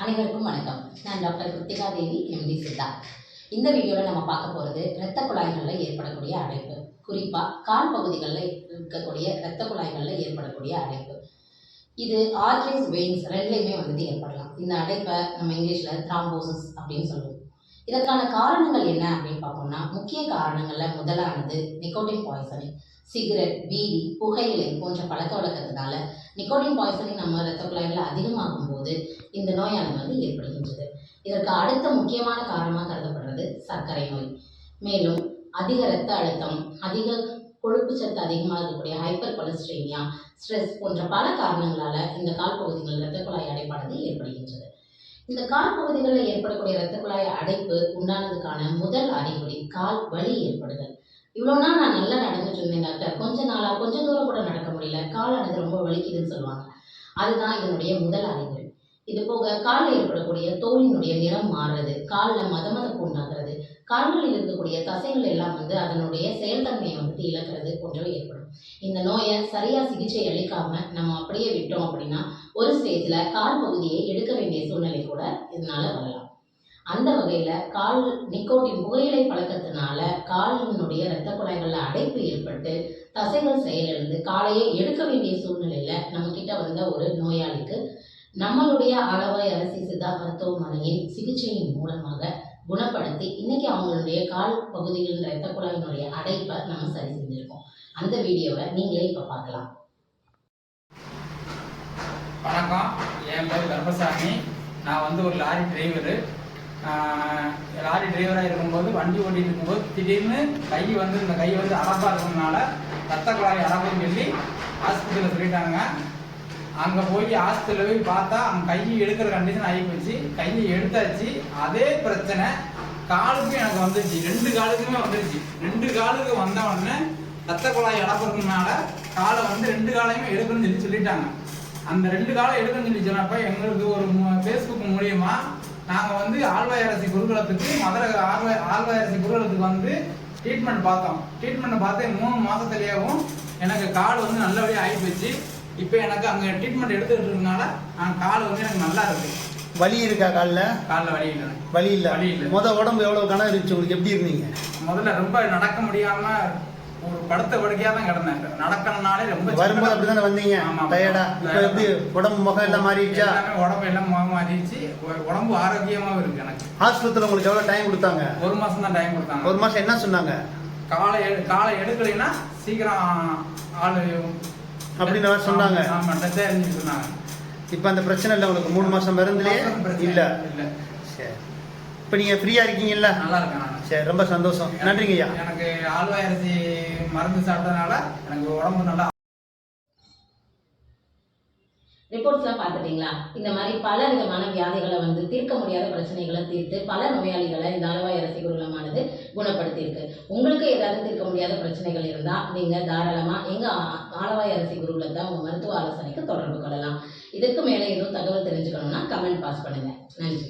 அனைவருக்கும் வணக்கம். நான் டாக்டர் கிருத்திகா தேவி, எம்டி சித்தா. இந்த வீடியோவில் நம்ம பார்க்க போகிறது இரத்த குழாய்களில் ஏற்படக்கூடிய அடைப்பு, குறிப்பாக கால் பகுதிகளில் இருக்கக்கூடிய இரத்த குழாய்களில் ஏற்படக்கூடிய அடைப்பு. இது ஆர்டரிஸ், வெயின்ஸ் ரெண்டுலேயுமே ஏற்படலாம். இந்த அடைப்பை நம்ம இங்கிலீஷில் த்ராம்போசிஸ் அப்படின்னு சொல்லுவோம். இதற்கான காரணங்கள் என்ன அப்படின்னு பார்த்தோம்னா, முக்கிய காரணங்களில் முதலானது நிக்கோட்டின் பாய்சனிங். சிகரெட், பீடி, புகையிலை போன்ற பழக்க வழக்கத்தினால நிக்கோட்டின் பாய்சனிங் நம்ம இரத்த குழாய்களில் அதிகமாகும் போது இந்த நோயானது ஏற்படுகின்றது. இதற்கு அடுத்த முக்கியமான காரணமாக கருதப்படுறது சர்க்கரை நோய். மேலும் அதிக இரத்த அழுத்தம், அதிக கொழுப்பு சத்து அதிகமாக இருக்கக்கூடிய ஹைப்பர் கொலஸ்ட்ரீமியா, ஸ்ட்ரெஸ் போன்ற பல காரணங்களால் இந்த கால் பகுதிகளில் இரத்த குழாய் அடைப்பானது ஏற்படுகின்றது. இந்த கால் பகுதிகளில் ஏற்படக்கூடிய இரத்த குழாய் அடைப்பு உண்டானதுக்கான முதல் அறிகுறி கால் வலி ஏற்படுதல். இவ்வளோ நாள் நான் நல்லா நடந்துட்டு இருந்தேன் டாக்டர், கொஞ்சம் தூரம் கூட நடக்க முடியல, காலானது ரொம்ப வலிக்குதுன்னு சொல்லுவாங்க. அதுதான் இதனுடைய முதல் அறிகுறி. இது போக காலில் ஏற்படக்கூடிய தோலினுடைய நிறம் மாறுறது, காலில் மதமதப்பு உண்டாகிறது, கால்களில் இருக்கக்கூடிய தசைகள் எல்லாம் அதனுடைய செயல்தன்மையை இழக்கிறது போன்றவை ஏற்படும். இந்த நோயை சரியா சிகிச்சை அளிக்காம நம்ம அப்படியே விட்டோம் அப்படின்னா ஒரு ஸ்டேஜில் கால் பகுதியை எடுக்க வேண்டிய சூழ்நிலை கூட இதனால வரலாம். அந்த வகையில் நிக்கோட்டின் புகையிலை பழக்கத்தினால காலினுடைய இரத்த குழாய்களில் அடைப்பு ஏற்பட்டு தசைகள் செயலிழந்து காலையே எடுக்க வேண்டிய சூழ்நிலையில் நம்மக்கிட்ட வந்த ஒரு நோயாளிக்கு நம்மளுடைய ஆலவாய் அரசி சித்தா மருத்துவமனையின் சிகிச்சையின் மூலமாக குணப்படுத்தி இன்னைக்கு அவங்களுடைய கால் பகுதிகளின் இரத்த குழாயினுடைய அடைப்பை நம்ம சரி செஞ்சிருக்கோம். அந்த வீடியோவை நீங்களே இப்போ பார்க்கலாம். வணக்கம், என் பேர் கர்பசாமி. நான் ஒரு லாரி டிரைவரு. லாரி டிரைவராக இருக்கும்போது வண்டி ஓட்டிகிட்டு இருக்கும்போது திடீர்னு இந்த கை அடப்பாக இருக்கிறதுனால ரத்த குழாய் அடப்புன்னு சொல்லி ஹாஸ்பிட்டலில் சொல்லிட்டாங்க. அங்கே போய் ஹாஸ்பிட்டலில் போய் பார்த்தா அவங்க கையை எடுக்கிற கண்டிஷன் ஆகி போச்சு. கையை எடுத்தாச்சு. அதே பிரச்சனை காலுக்கும் எனக்கு வந்துருச்சு. 2 காலுக்குமே வந்துருச்சு. 2 காலுக்கு வந்த உடனே ரத்த குழாய் அடப்புறதுனால காலை 2 காலையுமே எடுக்கணும்னு சொல்லிட்டாங்க. அந்த 2 காலை எடுக்கணும்னு சொல்லி சொன்னப்ப எங்களுக்கு ஒரு ஃபேஸ்புக் மூலியமா நாங்கள் ஆழ்வாய் அரசி குருகுலத்துக்கு மதுரை ஆழ்வாய் அரசி குருகுலத்துக்கு ட்ரீட்மெண்ட் பார்த்தோம். ட்ரீட்மெண்ட் பார்த்து 3 மாதத்துலேயும் எனக்கு கால் நல்லபடியாக ஆகி போச்சு. இப்போ எனக்கு அங்கே ட்ரீட்மெண்ட் எடுத்துக்கிட்டு இருக்கனால கால் எனக்கு நல்லா இருக்கு. வலி இருக்கா காலில்? வலி இல்லை. வலி இல்லை. உடம்பு எவ்வளோ கணம் இருந்துச்சு உங்களுக்கு? எப்படி இருந்தீங்க? முதல்ல ரொம்ப நடக்க முடியாமல் ஒரு படுத்த படுக்கையா தான் கிடந்தேன். நடக்கணும்னாலே ரொம்ப வரும்போது அப்படிதானே வந்தீங்க, டயர்டா? இப்போ எப்படி உடம்பு முகம் எல்லாம் மாறிடுச்சா? உடம்பு எல்லாம் முகம் மாறிடுச்சு. உடம்பு ஆரோக்கியமாவும் இருக்கு. எனக்கு ஹாஸ்பிட்டல் உங்களுக்கு எவ்வளவு டைம் கொடுத்தாங்க? 1 மாசம் தான் டைம் கொடுத்தாங்க. 1 மாசம் என்ன சொன்னாங்க? காலை எடுக்கலைன்னா சீக்கிரம் ஆளு அப்படின்னு சொன்னாங்க. ஆமா, டெத் சொன்னாங்க. இப்போ அந்த பிரச்சனை இல்லை உங்களுக்கு? 3 மாசம் மருந்துலயே இல்ல? சரி, இப்போ நீங்க ஃப்ரீயா இருக்கீங்கல்ல? நல்லா இருக்கேன். சரி, ரொம்ப சந்தோஷம். நன்றிங்க ஐயா. எனக்கு ஆழ்வாய் அரிசி மருந்து சாப்பிட்டதுனால எனக்கு உடம்பு நல்லா. ரிப்போர்ட்ஸ்லாம் பார்த்துட்டீங்களா? இந்த மாதிரி பல விதமான வியாதிகளை தீர்க்க முடியாத பிரச்சனைகளை தீர்த்து பல நோயாளிகளை இந்த ஆலவாய் அரசி குருகுலமானது குணப்படுத்தியிருக்கு. உங்களுக்கு ஏதாவது தீர்க்க முடியாத பிரச்சனைகள் இருந்தால் நீங்கள் தாராளமாக எங்கள் ஆலவாய் அரசி குருகுலத்தை உங்கள் மருத்துவ ஆலோசனைக்கு தொடர்பு கொள்ளலாம். இதுக்கு மேலே எதுவும் தகவல் தெரிஞ்சுக்கணும்னா கமெண்ட் பாஸ் பண்ணுங்கள். நன்றி.